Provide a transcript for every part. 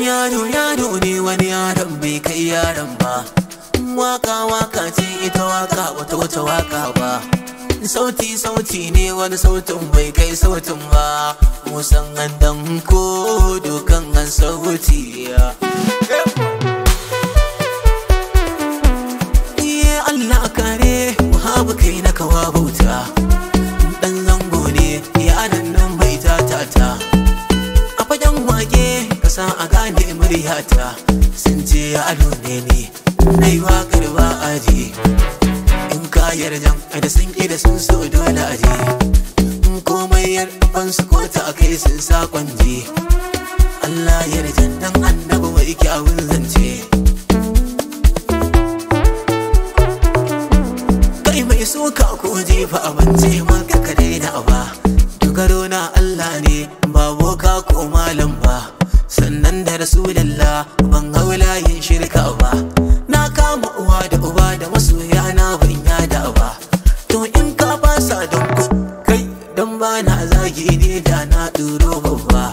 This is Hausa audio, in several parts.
Yaro ne wani yaron bai kai yaron ba. Waka ce ita waka wata waka ba. Sauti ne wani sautin bai kai sautin ba. Musan andan ko dokan an sauti ya. Allah kare wahabu kai na kawa bauta. Dan zango ne yaran nan bai tatata. A fagen wake kasa a gane muryata. Sun ce ado ne na yi wakar ba aji. In ka yarda da sun ƙi da sun so dole aji. In komai yarban su ko ta kai sun sakon ji. Allah yarda dan annabi mai kyawun zance. Mai suka ko jefa abance maka ka daina ba. Dogaro na Allah ne ba boka ko malam ba. Sannan da Rasulullah ban haula yin shirka ba. Na kama uwa da uba da masoya na ban yada ba. To in ka fasa don kai don ba na zagi ne da na duro babba.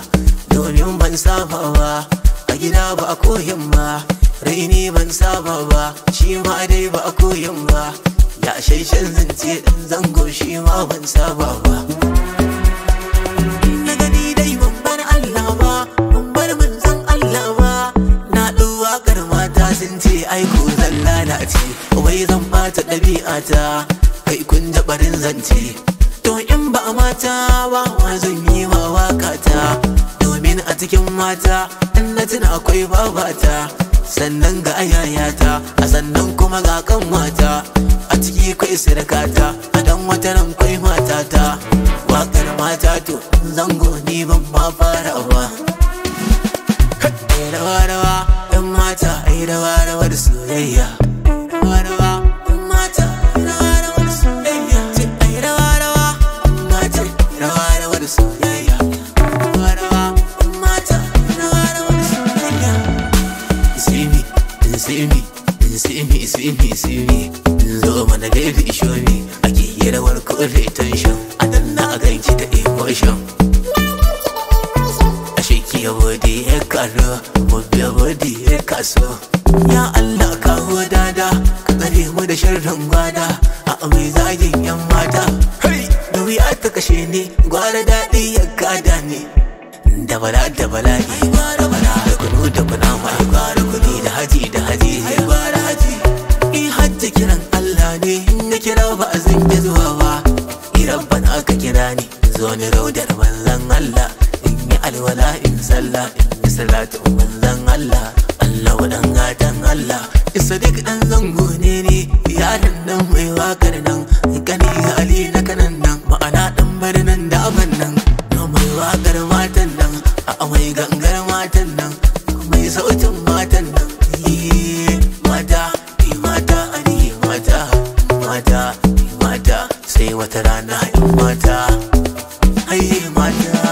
Domin ban saba ba a gida ba a koyin ba. Raini ban saba ba shi ma dai ba a koyin ba. Ya shaishen zance dan zango shi ma ban saba ba. Na gani dai ban bar Allah ba, ban bar manzon Allah ba. Na ɗau waƙar mata sun ce aiko zan lalace. Wai zan bata ɗabi'ata kai kun jabarin zance. To in ba mata ba wa zan yi ma waƙata. Domin a cikin mata in na tuna akwai babata. Sannan ga ayayata a sannan kuma ga kan mata. A ciki kwai sirkata a dan wata ran kwai matata. Wakar mata to zango ni ban ma fara ba. Ai rawa ɗan mata ai rawa da soyayya. Rawa ɗan mata rawa da soyayya. Ai rawa mata rawa da soyayya. Rawa ɗan mata rawa da soyayya. See me. Zo mana baby show me. Ake yi rawar kofe tension. A nan na ganki da emotion. A sheki ya body ya karo, mobbi ya body ya kaso. Ya Allah kawo dada, ka tsare mu da sharrin gwada. A mai zagin yan mata. Da wuya ta kashe ni, gwara daɗi ya gada ne. Da bala'i, da kunu da kunama. Gwara kuni da haji. Gwara haji. Hajji kiran Allah ne in na kira ba a zan ki zuwa ba. Rabban aka kira ni zo ni raudar manzan Allah. In yi alwala in sallah in yi salatu manzan Allah. Allah wadan gatan Allah. Sadiq dan zango ne yaron nan mai wakar nan. Kani Ali na kanan nan ma'ana dan barnan da aban nan. Mai wakar matan nan a mai gangar matan nan. Mai sautin matan nan. Mata sai wata rana yan mata. Ai mata.